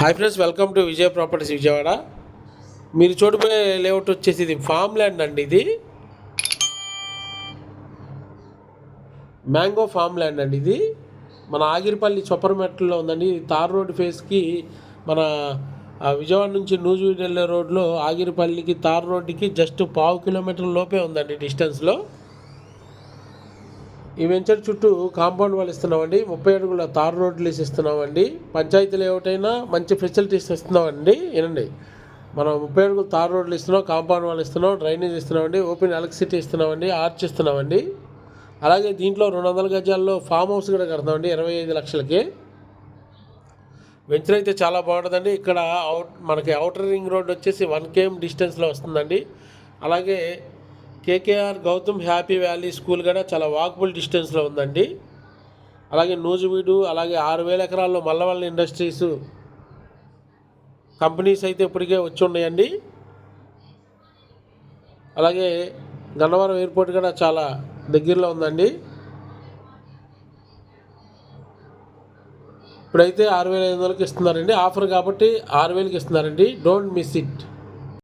Hi friends, welcome to Vijay properties Vijayawada. మీరు చూడబోయే layout వచ్చేసి ఇది ఫామ్ ల్యాండ్ అండి. ఇది మ్యాంగో ఫామ్ ల్యాండ్ అండి. ఇది మన ఆగిరిపల్లి చొప్పరమెట్టలో ఉందండి. తార్ రోడ్ ఫేస్కి మన విజయవాడ నుంచి నూజివీడు వెళ్ళే రోడ్లో ఆగిరిపల్లికి తార్ రోడ్డుకి జస్ట్ 1/2 కిలోమీటర్ లోపే ఉందండి డిస్టెన్స్లో. ఈ వెంచర్ చుట్టూ కాంపౌండ్ వాళ్ళు ఇస్తున్నామండి. 30 అడుగుల తార్ రోడ్లు ఇస్తున్నామండి. పంచాయతీలు ఏమిటైనా మంచి ఫెసిలిటీస్ ఇస్తున్నామండి. వినండి, మనం 30 అడుగుల తార్ రోడ్లు ఇస్తున్నాం, కాంపౌండ్ వాళ్ళు ఇస్తున్నాం, డ్రైనేజ్ ఇస్తున్నామండి, ఓపెన్ ఎలక్ట్రిసిటీ ఇస్తున్నామండి, ఆర్చ్ ఇస్తున్నామండి. అలాగే దీంట్లో 200 గజాల్లో ఫామ్ హౌస్ కూడా కడతామండి 25 లక్షలకి. వెంచర్ అయితే చాలా బాగుంటుందండి. ఇక్కడ మనకి అవుటర్ రింగ్ రోడ్ వచ్చేసి 1 km డిస్టెన్స్లో వస్తుందండి. అలాగే KKR Gautam happy valley school కూడా చాలా వాకబుల్ డిస్టెన్స్లో ఉందండి. అలాగే నూజివీడు, అలాగే 6,000 ఎకరాల్లో మల్లవల్ల ఇండస్ట్రీస్ కంపెనీస్ అయితే ఇప్పటికే వచ్చి ఉన్నాయండి. అలాగే గన్నవరం ఎయిర్పోర్ట్ కూడా చాలా దగ్గరలో ఉందండి. ఇప్పుడైతే 6,500కి ఇస్తున్నారండి. ఆఫర్ కాబట్టి 6,000కి ఇస్తున్నారండి. Don't miss it.